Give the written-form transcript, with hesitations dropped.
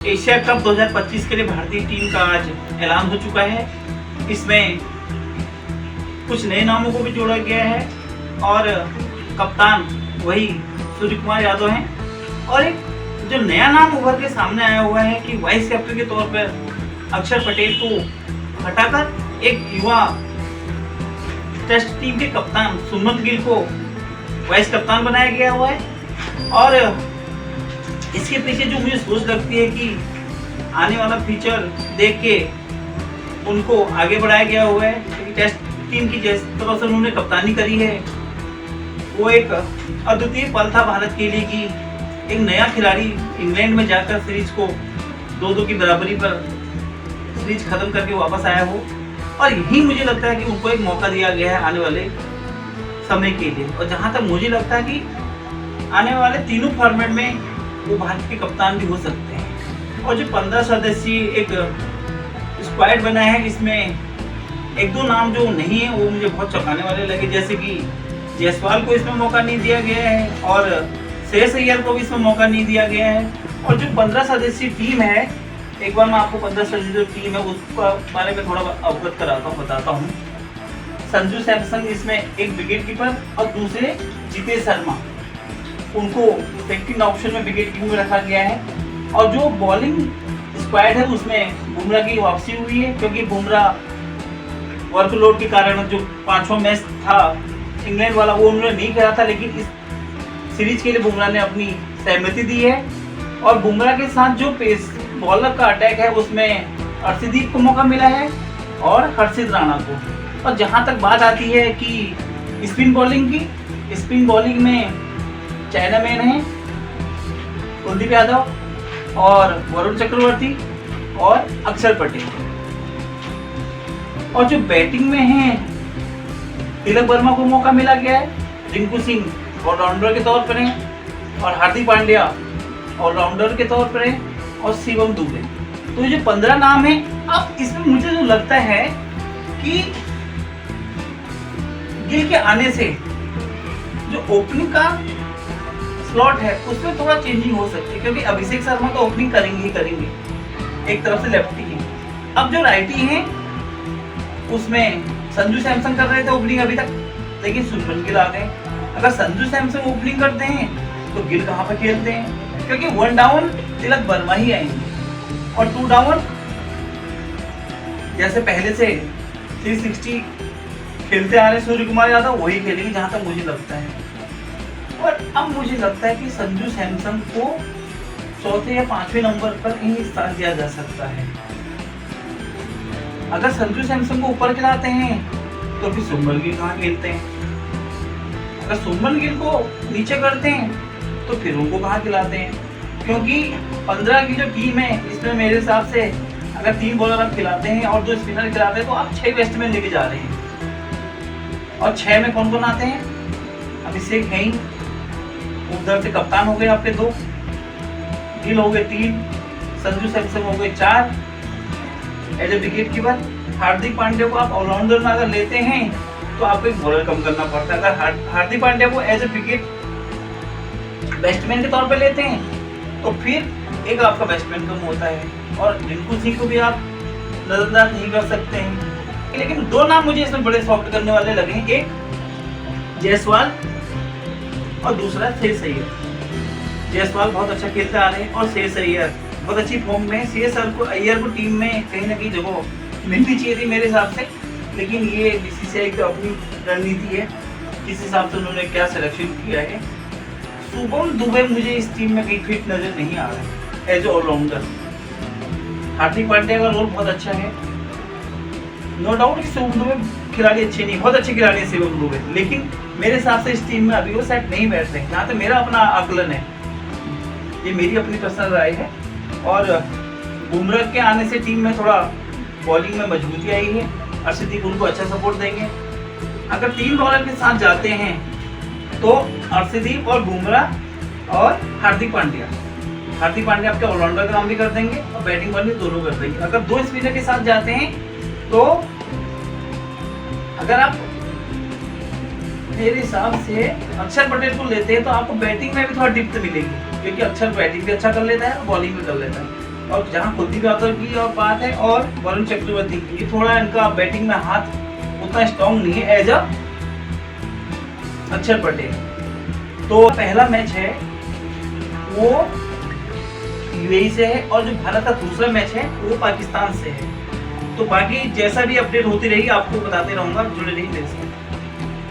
Asia cup 2025 के लिए भारतीय टीम का आज ऐलान हो चुका है। इसमें कुछ नए नामों को भी जोड़ा गया है और कप्तान वही सूर्य कुमार यादव हैं और एक जो नया नाम उभर के सामने आया हुआ है कि वाइस कैप्टन के तौर पर अक्षर पटेल को हटाकर एक युवा टेस्ट टीम के कप्तान सुमन गिल को वाइस कप्तान बनाया गया हुआ है। और इसके पीछे जो मुझे सोच लगती है कि आने वाला फ्यूचर देख के उनको आगे बढ़ाया गया हुआ है, क्योंकि टेस्ट टीम की जिस तरह से उन्होंने कप्तानी करी है वो एक अद्वितीय पल था भारत के लिए कि एक नया खिलाड़ी इंग्लैंड में जाकर सीरीज को 2-2 की बराबरी पर सीरीज खत्म करके वापस आया हो। और यही मुझे लगता है कि उनको एक मौका दिया गया है आने वाले समय के लिए। और जहाँ तक मुझे लगता है कि आने वाले तीनों फॉर्मेट में वो भारत के कप्तान भी हो सकते हैं। और जो 15 सदस्यीय एक स्क्वाड बना है, इसमें 1-2 नाम जो नहीं है वो मुझे बहुत चौंकाने वाले लगे, जैसे कि जायसवाल को इसमें मौका नहीं दिया गया है और श्रेयस अय्यर को भी इसमें मौका नहीं दिया गया है। और जो 15 सदस्यीय टीम है, एक बार मैं आपको 15 सदस्यीय टीम है उसका बारे में थोड़ा अवगत बताता हूँ। संजू सैमसन इसमें एक विकेट कीपर और दूसरे जितेश शर्मा, उनको सेकंड ऑप्शन में विकेट कीपिंग में रखा गया है। और जो बॉलिंग स्क्वाड है उसमें बुमराह की वापसी हुई है, क्योंकि बुमराह वर्कलोड के कारण जो 5वां मैच था इंग्लैंड वाला वो उन्होंने नहीं खेला था, लेकिन इस सीरीज के लिए बुमराह ने अपनी सहमति दी है। और बुमराह के साथ जो पेस बॉलर का अटैक है उसमें अर्शदीप को मौका मिला है और हर्षित राणा को। और जहाँ तक बात आती है कि स्पिन बॉलिंग की, स्पिन बॉलिंग में चाइनामैन है कुलदीप यादव और वरुण चक्रवर्ती और अक्षर पटेल। और जो बैटिंग में है तिलक वर्मा को मौका मिला गया है, रिंकू सिंह ऑलराउंडर के तौर पर हैं और हार्दिक पांड्या ऑलराउंडर के तौर पर हैं और शिवम दुबे। तो ये जो 15 नाम है, अब इसमें मुझे जो लगता है कि गिल के आने से जो ओपनिंग का स्लॉट है उसमें थोड़ा चेंजिंग हो सकती है, क्योंकि अभिषेक शर्मा तो ओपनिंग करेंगे ही करेंगे, एक तरफ से लेफ्टी है। अब जो राइटी है उसमें संजू सैमसन कर रहे थे ओपनिंग अभी तक, लेकिन शुभमन गिल आ गए। अगर संजू सैमसन ओपनिंग करते हैं तो गिल कहाँ पर खेलते हैं, क्योंकि 1 डाउन तिलक वर्मा ही आएंगे और 2 डाउन जैसे पहले से 360 खेलते आ रहे सूर्य कुमार यादव वही खेलेंगे, जहां तक मुझे लगता है। और अब मुझे लगता है कि संजू सैमसन को 4थे या 5वें नंबर पर कहीं स्थान दिया जा सकता है। अगर संजू सैमसन को ऊपर खिलाते हैं तो फिर शुभमन गिल कहाँ खेलते हैं। अगर शुभमन गिल को नीचे करते हैं तो फिर उनको कहाँ खिलाते हैं, क्योंकि 15 की जो टीम है इसमें मेरे हिसाब से अगर 3 बॉलर आप खिलाते हैं और 2 स्पिनर खिलाते हैं तो आप 6 बैट्समैन लेके जा रहे हैं। और 6 में कौन कौन आते हैं? अभिषेक है ही, उधर से कप्तान हो गए आपके 2, गिल हो गए 3, संजू सैमसन हो गए 4 as a wicket keeper. Hardik Pandya को आप ऑलराउंडर में अगर लेते हैं तो आपको एक बॉलर कम करना पड़ता है। अगर हार्दिक पांड्या को एज ए विकेट बैट्समैन के तौर पे लेते हैं तो फिर एक आपका बैट्समैन कम होता है। और रिंकू सिंह को भी आप नजरअंदाज नहीं कर सकते हैं। लेकिन 2 नाम मुझे इसमें बड़े सॉफ्ट करने वाले लगे हैं, एक जायसवाल और दूसरा श्रेयस अय्यर। जायसवाल बहुत अच्छा खेलते आ रहे हैं और श्रेयस अय्यर बहुत अच्छी फॉर्म में। श्रेयस अय्यर को टीम में कहीं ना कहीं जगह मिलनी चाहिए थी मेरे हिसाब से, लेकिन ये बीसीसीआई की अपनी रणनीति है, किस हिसाब से उन्होंने क्या सिलेक्शन किया है। शुभम दुबे मुझे इस टीम में कहीं फिट नजर नहीं आ रहा है एज ऑलराउंडर। हार्दिक पांड्या का रोल बहुत अच्छा है, नो डाउट कि शुभम दुबे खिलाड़ी अच्छे नहीं, बहुत अच्छे खिलाड़ी है शुभम दुबे, लेकिन मेरे हिसाब से इस टीम में अभी वो सेट नहीं बैठ रहे। यहाँ तो मेरा अपना आकलन है, ये मेरी अपनी पर्सनल राय है। और बुमराह के आने से टीम में थोड़ा बॉलिंग में मजबूती आई है, अर्शदीप उनको अच्छा सपोर्ट देंगे। अगर 3 बॉलर के साथ जाते हैं तो अर्शदीप और बुमराह और हार्दिक पांड्या आपके ऑलराउंडर का काम भी कर देंगे और बैटिंग बॉलिंग दोनों कर देंगे। अगर 2 स्पिनर के साथ जाते हैं तो अगर आप मेरे हिसाब से अक्षर पटेल को लेते हैं तो आपको बैटिंग में भी थोड़ा डिप्थ मिलेगी, क्योंकि अक्षर बैटिंग भी अच्छा कर लेता है और बॉलिंग भी कर लेता है। और जहाँ कुलदीप यादव की और बात है और वरुण चक्रवर्ती, ये थोड़ा इनका बैटिंग में हाथ उतना स्ट्रॉन्ग नहीं है एज अ अक्षर पटेल। तो पहला मैच है वो यूएई से है और जो भारत का दूसरा मैच है वो पाकिस्तान से है। तो बाकी जैसा भी अपडेट होती रहेगी आपको बताते रहूंगा, जुड़े रहिए मेरे साथ।